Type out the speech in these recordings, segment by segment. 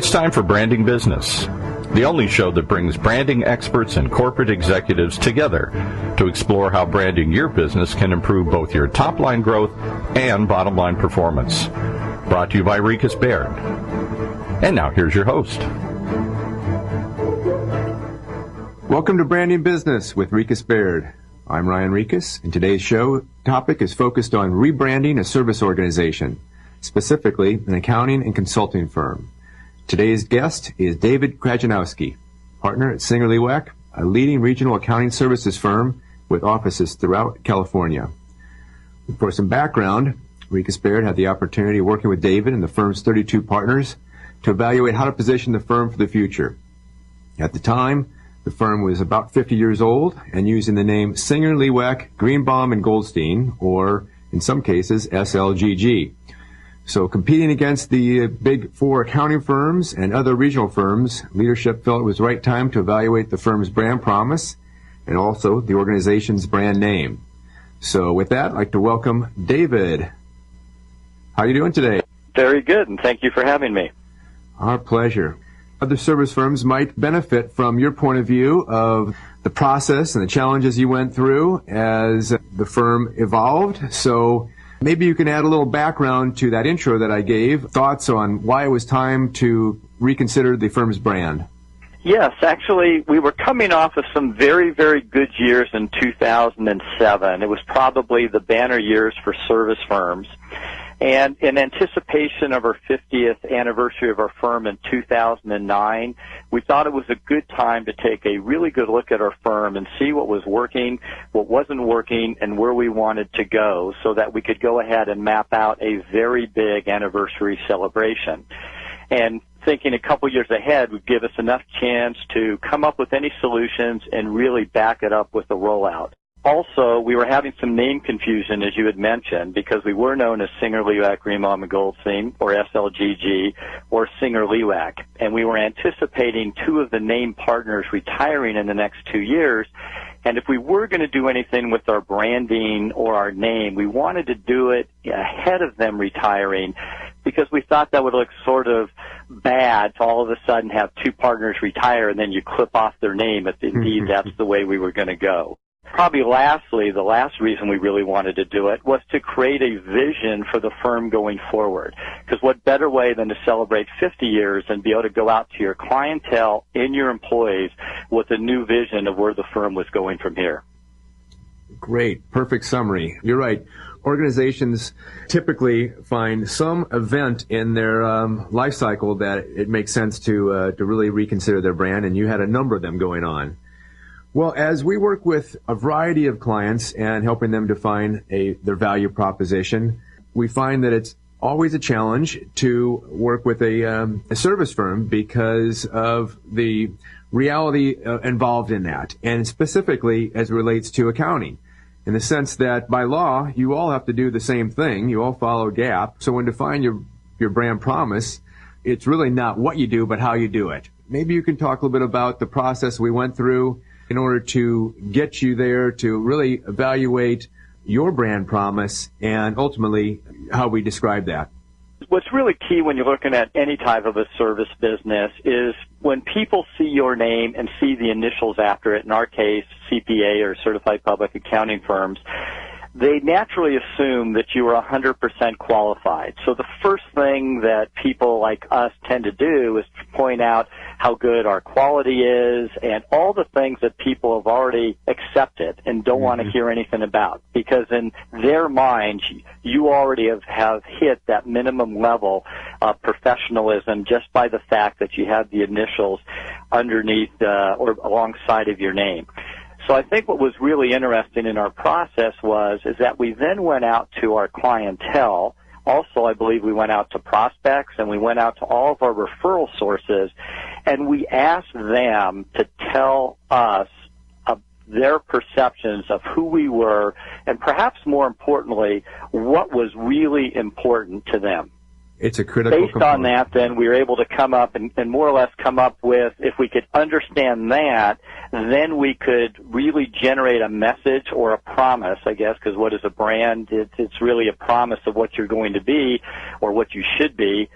It's time for Branding Business, the only show that brings branding experts and corporate executives together to explore how branding your business can improve both your top-line growth and bottom-line performance. Brought to you by RiechesBaird. And now here's your host. Welcome to Branding Business with RiechesBaird. I'm Ryan Rieches, and today's show topic is focused on rebranding a service organization, specifically an accounting and consulting firm. Today's guest is David Krajanowski, partner at SingerLewak, a leading regional accounting services firm with offices throughout California. For some background, RiechesBaird had the opportunity of working with David and the firm's 32 partners to evaluate how to position the firm for the future. At the time, the firm was about 50 years old and using the name SingerLewak, Greenbaum, and Goldstein, or in some cases, SLGG. So competing against the big four accounting firms and other regional firms, leadership felt it was the right time to evaluate the firm's brand promise and also the organization's brand name. So with that, I'd like to welcome David. How are you doing today? Very good, and thank you for having me. Our pleasure. Other service firms might benefit from your point of view of the process and the challenges you went through as the firm evolved. So maybe you can add a little background to that intro that I gave, thoughts on why it was time to reconsider the firm's brand. Yes, actually, we were coming off of some very, very good years in 2007. It was probably the banner years for service firms. And in anticipation of our 50th anniversary of our firm in 2009, we thought it was a good time to take a really good look at our firm and see what was working, what wasn't working, and where we wanted to go so that we could go ahead and map out a very big anniversary celebration. And thinking a couple years ahead would give us enough chance to come up with any solutions and really back it up with the rollout. Also, we were having some name confusion, as you had mentioned, because we were known as SingerLewak, Greenbaum, and Goldstein, or SLGG, or SingerLewak. And we were anticipating two of the name partners retiring in the next 2 years. And if we were going to do anything with our branding or our name, we wanted to do it ahead of them retiring because we thought that would look sort of bad to all of a sudden have two partners retire and then you clip off their name if indeed that's the way we were going to go. Probably lastly, the last reason we really wanted to do it was to create a vision for the firm going forward. Because what better way than to celebrate 50 years and be able to go out to your clientele and your employees with a new vision of where the firm was going from here. Great. Perfect summary. You're right. Organizations typically find some event in their life cycle that it makes sense to really reconsider their brand, and you had a number of them going on. Well, as we work with a variety of clients and helping them define their value proposition, we find that it's always a challenge to work with a service firm because of the reality involved in that, and specifically as it relates to accounting, in the sense that by law, you all have to do the same thing. You all follow GAAP. So when define your brand promise, it's really not what you do, but how you do it. Maybe you can talk a little bit about the process we went through in order to get you there to really evaluate your brand promise and ultimately how we describe that. What's really key when you're looking at any type of a service business is when people see your name and see the initials after it, in our case, CPA or Certified Public Accounting Firms, they naturally assume that you are 100% qualified. So the first thing that people like us tend to do is to point out how good our quality is and all the things that people have already accepted and don't want to hear anything about. Because in their minds, you already have hit that minimum level of professionalism just by the fact that you have the initials underneath or alongside of your name. So I think what was really interesting in our process is that we then went out to our clientele. Also, I believe we went out to prospects and we went out to all of our referral sources, and we asked them to tell us their perceptions of who we were and perhaps more importantly, what was really important to them. It's a critical component. Based on that, then, we were able to come up and more or less come up with, if we could understand that, then we could really generate a message or a promise, I guess, because what is a brand? It's really a promise of what you're going to be or what you should be.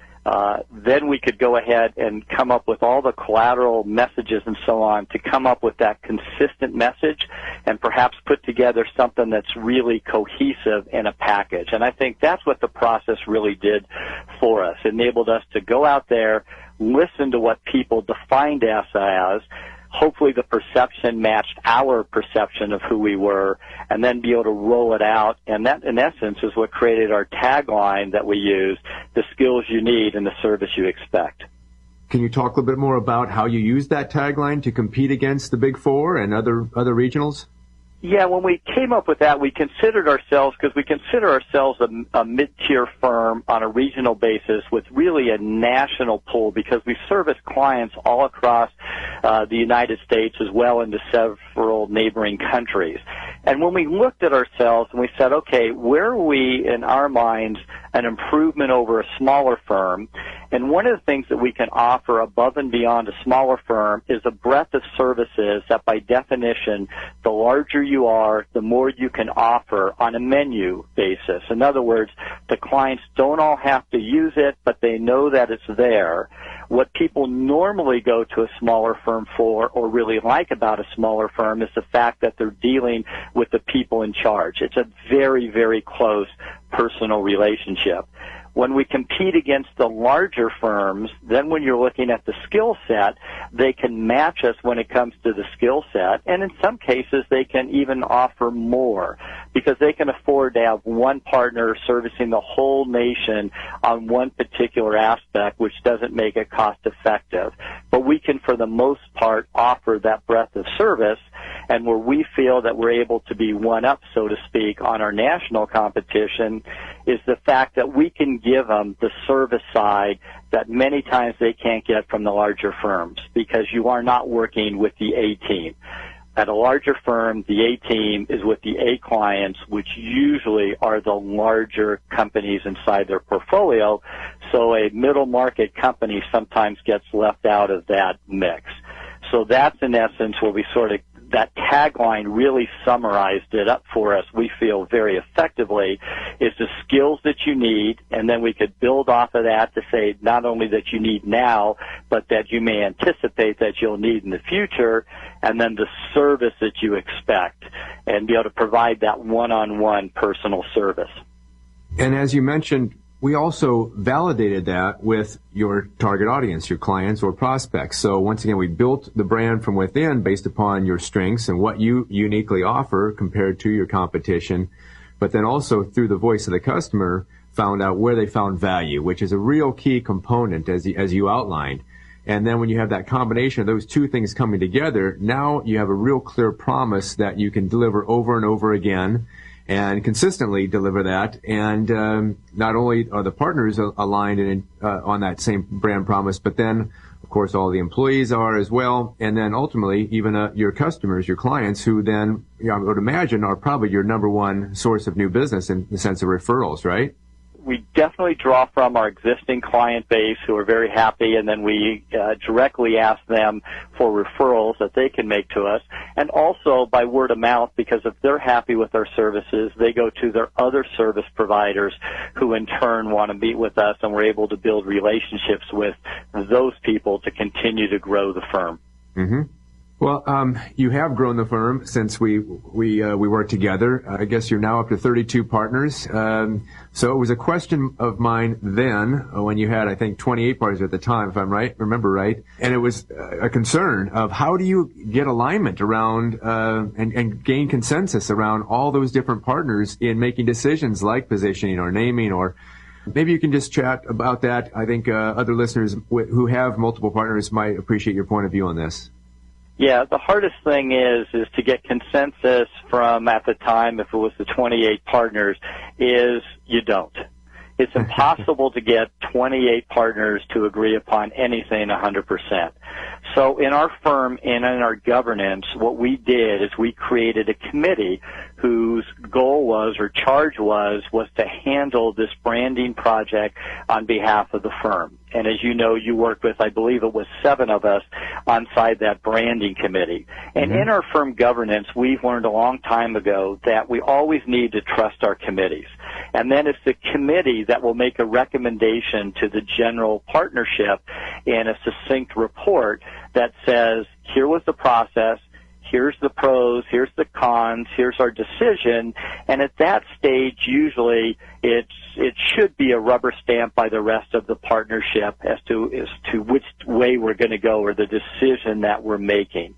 then we could go ahead and come up with all the collateral messages and so on to come up with that consistent message and perhaps put together something that's really cohesive in a package. And I think that's what the process really did for us. It enabled us to go out there, listen to what people defined us as, hopefully the perception matched our perception of who we were, and then be able to roll it out. And that, in essence, is what created our tagline that we use, the skills you need and the service you expect. Can you talk a little bit more about how you use that tagline to compete against the Big Four and other regionals? Yeah, when we came up with that, we considered ourselves, because we consider ourselves a mid-tier firm on a regional basis with really a national pull, because we service clients all across the United States as well into several neighboring countries. And when we looked at ourselves and we said, okay, where are we in our minds an improvement over a smaller firm? And one of the things that we can offer above and beyond a smaller firm is a breadth of services that by definition, the larger you are, the more you can offer on a menu basis. In other words, the clients don't all have to use it, but they know that it's there. What people normally go to a smaller firm for, or really like about a smaller firm, is the fact that they're dealing with the people in charge. It's a very, very close personal relationship. When we compete against the larger firms, then when you're looking at the skill set, they can match us when it comes to the skill set, and in some cases they can even offer more, because they can afford to have one partner servicing the whole nation on one particular aspect, which doesn't make it cost effective. But we can, for the most part, offer that breadth of service, and where we feel that we're able to be one up, so to speak, on our national competition is the fact that we can give them the service side that many times they can't get from the larger firms, because you are not working with the A team. At a larger firm, the A team is with the A clients, which usually are the larger companies inside their portfolio, so a middle market company sometimes gets left out of that mix. So that's in essence where we sort of, that tagline really summarized it up for us, we feel very effectively, is the skills that you need, and then we could build off of that to say not only that you need now, but that you may anticipate that you'll need in the future, and then the service that you expect, and be able to provide that one-on-one personal service. And as you mentioned, we also validated that with your target audience, your clients or prospects. So once again, we built the brand from within based upon your strengths and what you uniquely offer compared to your competition, but then also through the voice of the customer, found out where they found value, which is a real key component as you outlined. And then when you have that combination of those two things coming together, now you have a real clear promise that you can deliver over and over again and consistently deliver that. And not only are the partners aligned in, on that same brand promise, but then, of course, all the employees are as well. And then ultimately, even your customers, your clients, who then, I would imagine, are probably your number one source of new business in the sense of referrals, right? We definitely draw from our existing client base who are very happy, and then we directly ask them for referrals that they can make to us, and also by word of mouth, because if they're happy with our services, they go to their other service providers who in turn want to meet with us, and we're able to build relationships with those people to continue to grow the firm. Mm-hmm. Well, you have grown the firm since we worked together. I guess you're now up to 32 partners. So it was a question of mine then, when you had, I think, 28 partners at the time, if I remember right. And it was a concern of how do you get alignment around and gain consensus around all those different partners in making decisions like positioning or naming, or maybe you can just chat about that. I think other listeners who have multiple partners might appreciate your point of view on this. Yeah, the hardest thing is to get consensus from, at the time, if it was the 28 partners, is you don't. It's impossible to get 28 partners to agree upon anything 100%. So in our firm and in our governance, what we did is we created a committee whose goal was, or charge was to handle this branding project on behalf of the firm. And as you know, you worked with, I believe it was 7 of us inside that branding committee. And in our firm governance, we've learned a long time ago that we always need to trust our committees. And then it's the committee that will make a recommendation to the general partnership in a succinct report that says, here was the process, here's the pros, here's the cons, here's our decision. And at that stage, usually it should be a rubber stamp by the rest of the partnership as to which way we're going to go or the decision that we're making.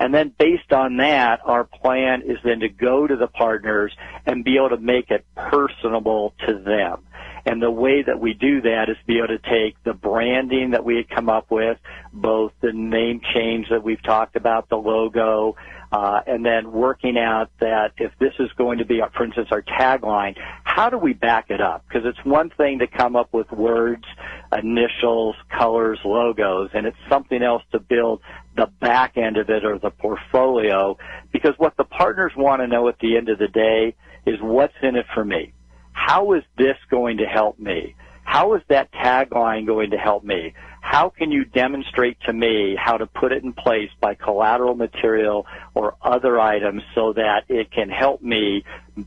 And then based on that, our plan is then to go to the partners and be able to make it personable to them. And the way that we do that is be able to take the branding that we had come up with, both the name change that we've talked about, the logo, and then working out that if this is going to be, for instance, our tagline, how do we back it up? Because it's one thing to come up with words, initials, colors, logos, and it's something else to build the back end of it or the portfolio, because what the partners want to know at the end of the day is what's in it for me. How is this going to help me? How is that tagline going to help me? How can you demonstrate to me how to put it in place by collateral material or other items so that it can help me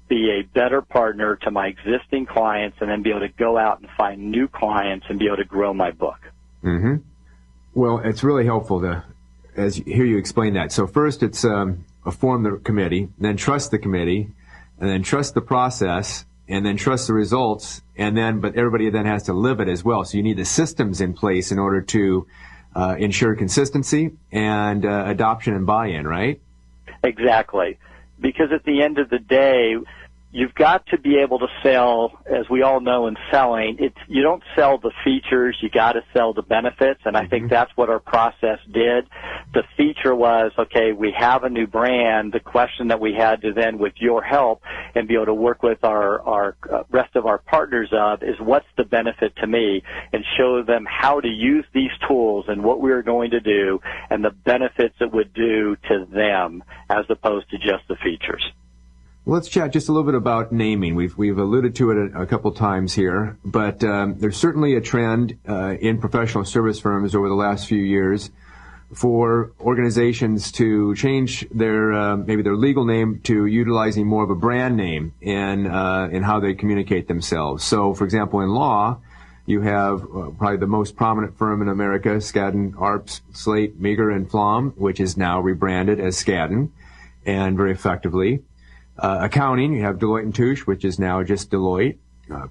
be a better partner to my existing clients and then be able to go out and find new clients and be able to grow my book? Mm-hmm. Well, it's really helpful to hear you explain that. So first it's form the committee, then trust the committee, and then trust the process, and then trust the results, but everybody then has to live it as well. So you need the systems in place in order to ensure consistency and adoption and buy-in, right? Exactly. Because at the end of the day, you've got to be able to sell, as we all know in selling, you don't sell the features, you got to sell the benefits, and I think that's what our process did. The feature was, okay, we have a new brand. The question that we had to then, with your help, and be able to work with our rest of our partners is what's the benefit to me, and show them how to use these tools and what we were going to do and the benefits it would do to them as opposed to just the features. Let's chat just a little bit about naming. We've alluded to it a couple times here, but there's certainly a trend in professional service firms over the last few years for organizations to change their maybe their legal name to utilizing more of a brand name in how they communicate themselves. So, for example, in law, you have probably the most prominent firm in America, Skadden, Arps, Slate, Meagher, and Flom, which is now rebranded as Skadden, and very effectively. Accounting, you have Deloitte & Touche, which is now just Deloitte.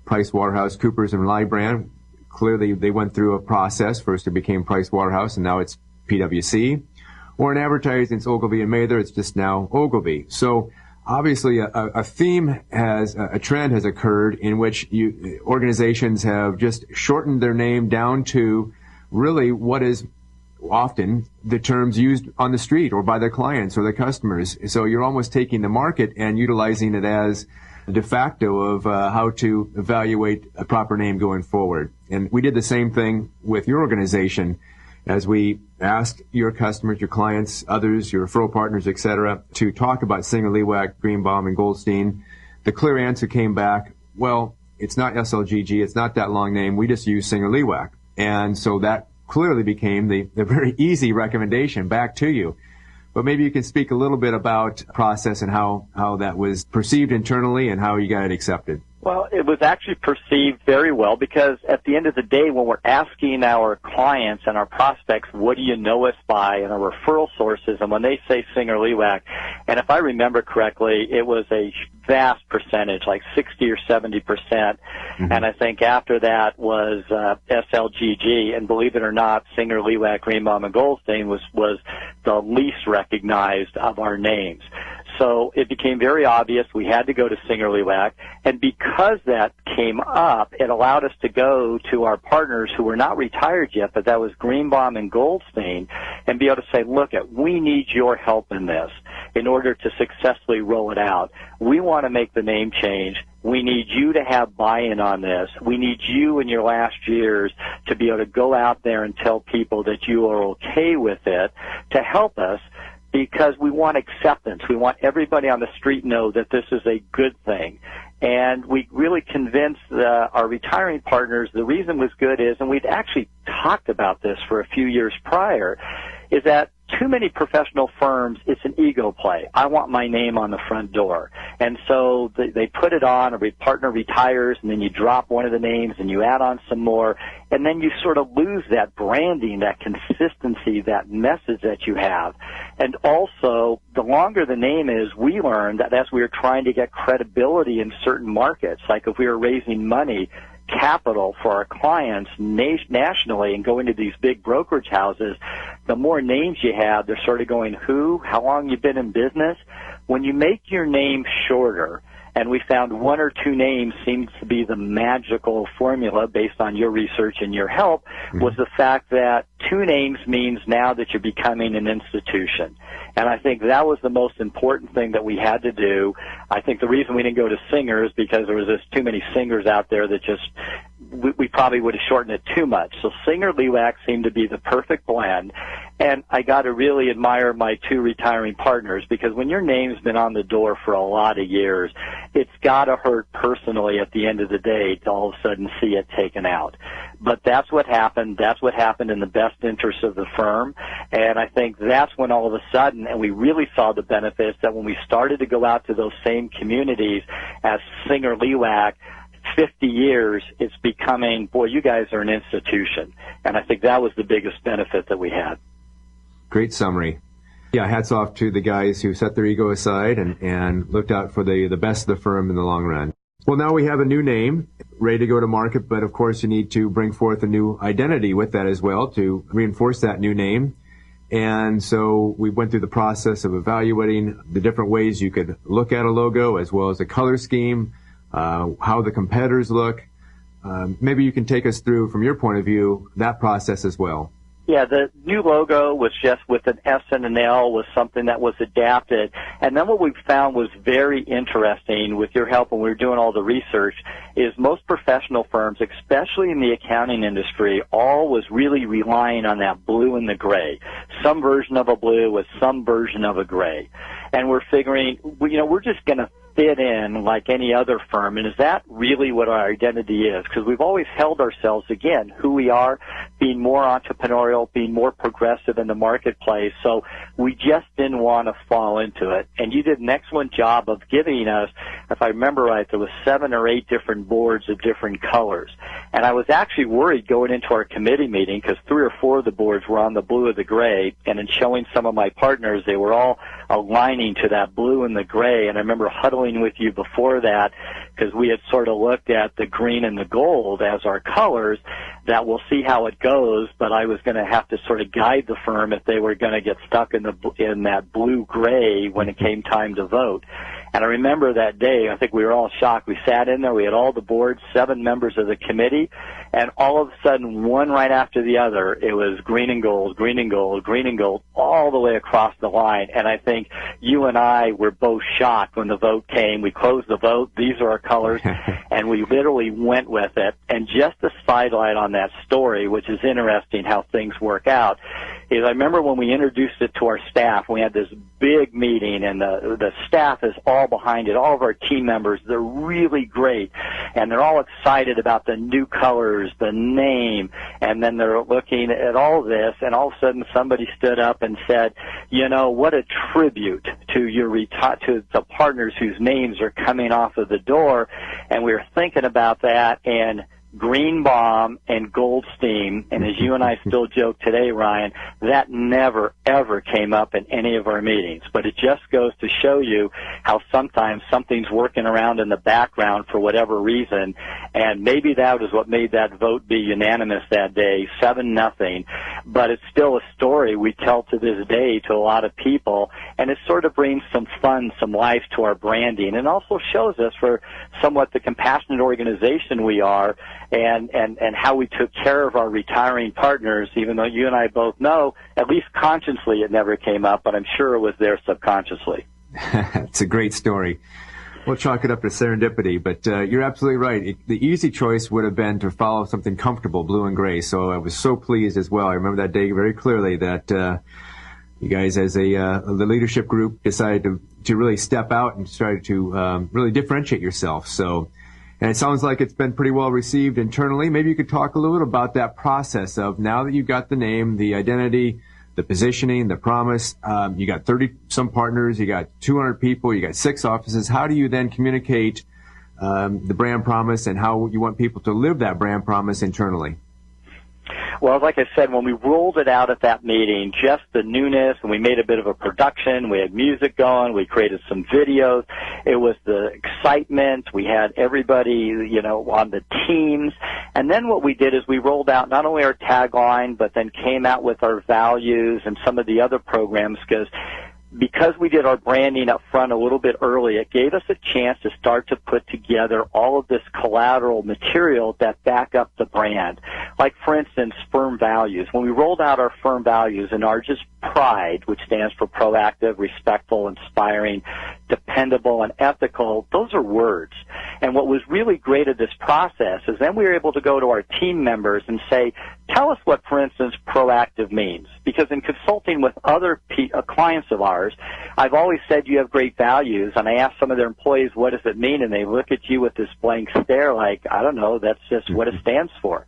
Price Waterhouse, Coopers, and Lybrand, clearly they went through a process. First it became Price Waterhouse, and now it's PwC. Or in advertising, it's Ogilvy and Mather, it's just now Ogilvy. So obviously a trend has occurred in which organizations have just shortened their name down to really what is often the terms used on the street or by their clients or their customers. So you're almost taking the market and utilizing it as de facto of how to evaluate a proper name going forward. And we did the same thing with your organization as we asked your customers, your clients, others, your referral partners, etc., to talk about SingerLewak, Greenbaum, and Goldstein. The clear answer came back, well, it's not SLGG, it's not that long name, we just use SingerLewak. And so that clearly became the very easy recommendation back to you. But maybe you can speak a little bit about process and how that was perceived internally and how you got it accepted. Well, it was actually perceived very well because at the end of the day, when we're asking our clients and our prospects, what do you know us by, and our referral sources, and when they say SingerLewak, and if I remember correctly, it was a vast percentage, like 60 or 70%, and I think after that was SLGG, and believe it or not, SingerLewak, Greenbaum, and Goldstein was the least recognized of our names. So it became very obvious we had to go to SingerLewak, and because that came up, it allowed us to go to our partners who were not retired yet, but that was Greenbaum and Goldstein, and be able to say, look, we need your help in this in order to successfully roll it out. We want to make the name change. We need you to have buy-in on this. We need you in your last years to be able to go out there and tell people that you are okay with it to help us, because we want acceptance. We want everybody on the street to know that this is a good thing. And we really convinced our retiring partners the reason was good is, and we'd actually talked about this for a few years prior, is that too many professional firms, it's an ego play. I want my name on the front door. And so they put it on, a partner retires, and then you drop one of the names and you add on some more, and then you sort of lose that branding, that consistency, that message that you have. And also, the longer the name is, we learned that as we were trying to get credibility in certain markets, like if we were raising money, capital for our clients nationally and going to these big brokerage houses, the more names you have, they're sort of going, who, how long you've been in business. When you make your name shorter, and we found one or two names seems to be the magical formula based on your research and your help, was the fact that two names means now that you're becoming an institution. And I think that was the most important thing that we had to do. I think the reason we didn't go to Singer is because there was just too many singers out there that just, we probably would have shortened it too much. So SingerLewak seemed to be the perfect blend. And I got to really admire my two retiring partners, because when your name's been on the door for a lot of years, it's got to hurt personally at the end of the day to all of a sudden see it taken out. But that's what happened. That's what happened in the best interest of the firm. And I think that's when all of a sudden, and we really saw the benefits, that when we started to go out to those same communities as SingerLewak, 50 years, it's becoming, boy, you guys are an institution. And I think that was the biggest benefit that we had. Great summary. Yeah, hats off to the guys who set their ego aside and looked out for the best of the firm in the long run. Well, now we have a new name ready to go to market, but of course you need to bring forth a new identity with that as well to reinforce that new name. And so we went through the process of evaluating the different ways you could look at a logo, as well as the color scheme, how the competitors look. Maybe you can take us through, from your point of view, that process as well. Yeah, the new logo was just with an S and an L, was something that was adapted. And then what we found was very interesting, with your help when we were doing all the research, is most professional firms, especially in the accounting industry, all was really relying on that blue and the gray. Some version of a blue with some version of a gray. And we're figuring, we're just going to fit in like any other firm, and is that really what our identity is? Because we've always held ourselves, again, who we are, being more entrepreneurial, being more progressive in the marketplace, so we just didn't want to fall into it. And you did an excellent job of giving us, if I remember right, there was 7 or 8 different boards of different colors. And I was actually worried going into our committee meeting, because 3 or 4 of the boards were on the blue or the gray, and in showing some of my partners, they were all aligning to that blue and the gray. And I remember huddling with you before that, because we had sort of looked at the green and the gold as our colors, that we'll see how it goes, but I was going to have to sort of guide the firm if they were going to get stuck in that blue-gray when it came time to vote. And I remember that day, I think we were all shocked. We sat in there, we had all the boards, 7 members of the committee, and all of a sudden, one right after the other, it was green and gold, green and gold, green and gold, all the way across the line. And I think you and I were both shocked when the vote came. We closed the vote, these are our colors, and we literally went with it. And just a sidelight on that story, which is interesting how things work out, is I remember when we introduced it to our staff, we had this big meeting, and the staff is all behind it. All of our team members, they're really great, and they're all excited about the new colors, the name, and then they're looking at all of this, and all of a sudden somebody stood up and said, what a tribute to to the partners whose names are coming off of the door. And we were thinking about that, and Green Bomb and Goldstein, and as you and I still joke today, Ryan, that never, ever came up in any of our meetings. But it just goes to show you how sometimes something's working around in the background for whatever reason, and maybe that was what made that vote be unanimous that day, 7-0. But it's still a story we tell to this day to a lot of people, and it sort of brings some fun, some life to our branding, and also shows us for somewhat the compassionate organization we are, and how we took care of our retiring partners, even though you and I both know, at least consciously it never came up, but I'm sure it was there subconsciously. It's a great story. We'll chalk it up to serendipity, but you're absolutely right. The easy choice would have been to follow something comfortable, blue and gray, so I was so pleased as well. I remember that day very clearly that you guys, as the leadership group, decided to really step out and try to really differentiate yourself. So, and it sounds like it's been pretty well received internally. Maybe you could talk a little bit about that process of, now that you've got the name, the identity, the positioning, the promise. You got 30-some partners, you got 200 people, you got 6 offices. How do you then communicate the brand promise and how you want people to live that brand promise internally? Well, like I said, when we rolled it out at that meeting, just the newness, and we made a bit of a production, we had music going, we created some videos, it was the excitement, we had everybody, on the teams, and then what we did is we rolled out not only our tagline, but then came out with our values and some of the other programs, because we did our branding up front a little bit early, it gave us a chance to start to put together all of this collateral material that back up the brand. Like, for instance, firm values. When we rolled out our firm values, and ours is PRIDE, which stands for proactive, respectful, inspiring, dependable, and ethical, those are words. And what was really great of this process is then we were able to go to our team members and say, tell us what, for instance, proactive means. Because in consulting with other clients of ours, I've always said you have great values, and I ask some of their employees, what does it mean? And they look at you with this blank stare like, I don't know, that's just what it stands for.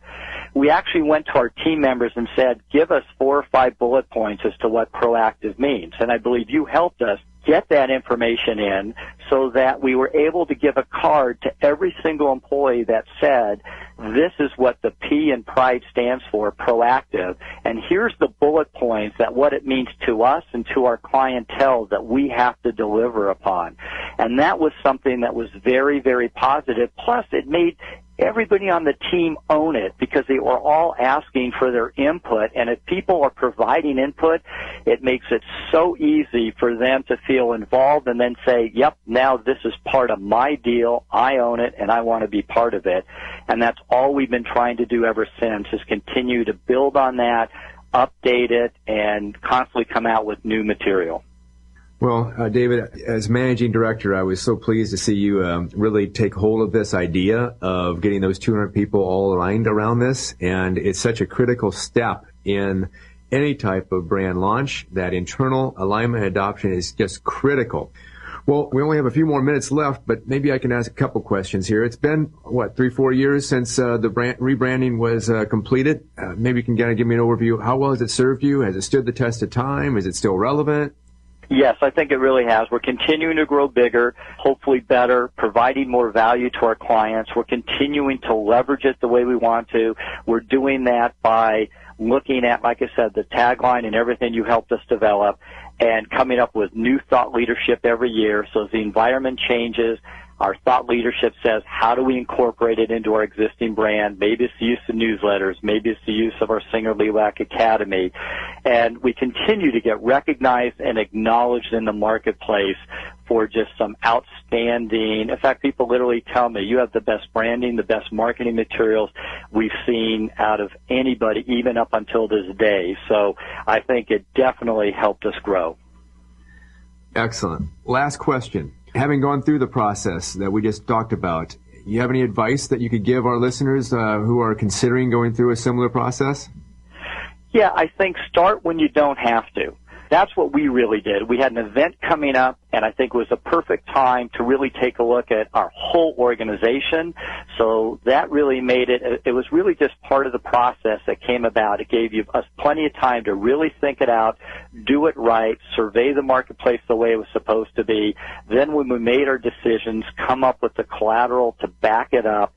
We actually went to our team members and said, give us 4 or 5 bullet points as to what proactive means. And I believe you helped us get that information in so that we were able to give a card to every single employee that said, this is what the P in PRIDE stands for, proactive, and here's the bullet points that what it means to us and to our clientele that we have to deliver upon. And that was something that was very, very positive. Plus, it made everybody on the team own it because they were all asking for their input, and if people are providing input, it makes it so easy for them to feel involved and then say, yep, now this is part of my deal, I own it, and I want to be part of it. And that's all we've been trying to do ever since, is continue to build on that, update it, and constantly come out with new material. Well, David, as managing director, I was so pleased to see you really take hold of this idea of getting those 200 people all aligned around this. And it's such a critical step in any type of brand launch. That internal alignment and adoption is just critical. Well, we only have a few more minutes left, but maybe I can ask a couple questions here. It's been, 3-4 years since the rebranding was completed. Maybe you can kind of give me an overview. How well has it served you? Has it stood the test of time? Is it still relevant? Yes, I think it really has. We're continuing to grow bigger, hopefully better, providing more value to our clients. We're continuing to leverage it the way we want to. We're doing that by looking at, like I said, the tagline and everything you helped us develop, and coming up with new thought leadership every year. So as the environment changes, our thought leadership says, how do we incorporate it into our existing brand? Maybe it's the use of newsletters. Maybe it's the use of our SingerLewak Academy. And we continue to get recognized and acknowledged in the marketplace for just some outstanding, in fact, people literally tell me, you have the best branding, the best marketing materials we've seen out of anybody, even up until this day. So I think it definitely helped us grow. Excellent. Last question. Having gone through the process that we just talked about, you have any advice that you could give our listeners who are considering going through a similar process? Yeah, I think start when you don't have to. That's what we really did. We had an event coming up, and I think it was a perfect time to really take a look at our whole organization. So that really made it was really just part of the process that came about. It gave us plenty of time to really think it out, do it right, survey the marketplace the way it was supposed to be. Then when we made our decisions, come up with the collateral to back it up.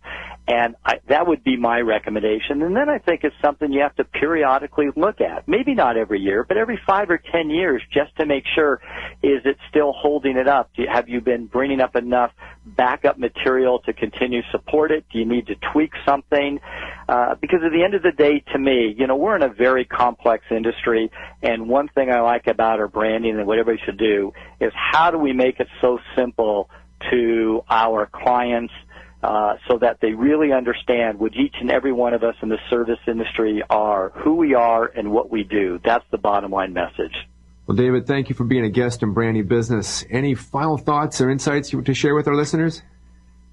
And that would be my recommendation. And then I think it's something you have to periodically look at. Maybe not every year, but every 5 or 10 years, just to make sure, is it still holding it up? Have you been bringing up enough backup material to continue to support it? Do you need to tweak something? Because at the end of the day, to me, we're in a very complex industry, and one thing I like about our branding and what everybody should do is how do we make it so simple to our clients, so that they really understand what each and every one of us in the service industry are, who we are, and what we do. That's the bottom line message. Well, David, thank you for being a guest in Branding Business. Any final thoughts or insights you want to share with our listeners?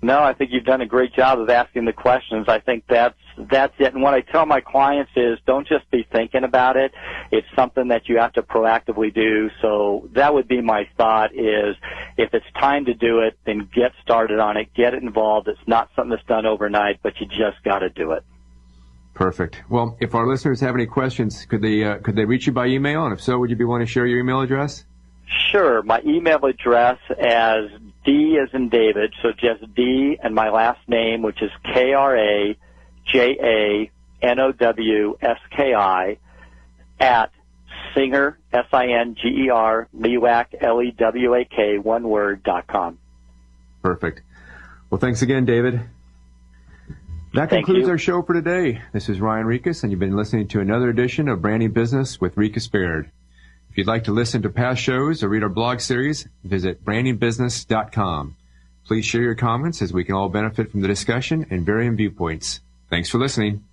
No, I think you've done a great job of asking the questions. I think that's it. And what I tell my clients is don't just be thinking about it. It's something that you have to proactively do. So that would be my thought is if it's time to do it, then get started on it, get it involved. It's not something that's done overnight, but you just got to do it. Perfect. Well, if our listeners have any questions, could they reach you by email? And if so, would you be willing to share your email address? Sure. My email address as D as in David, so just D and my last name, which is KRAJANOWSKI at Singer, SINGER, Lewak, LEWAK, one word, .com. Perfect. Well, thanks again, David. That concludes our show for today. This is Ryan Rieches, and you've been listening to another edition of Branding Business with RiechesBaird. If you'd like to listen to past shows or read our blog series, visit brandingbusiness.com. Please share your comments as we can all benefit from the discussion and varying viewpoints. Thanks for listening.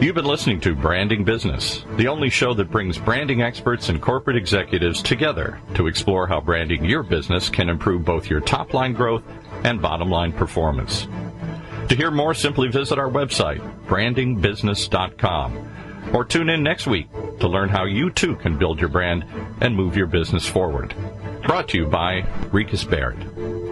You've been listening to Branding Business, the only show that brings branding experts and corporate executives together to explore how branding your business can improve both your top-line growth and bottom-line performance. To hear more, simply visit our website, brandingbusiness.com, or tune in next week to learn how you too can build your brand and move your business forward. Brought to you by RiechesBaird.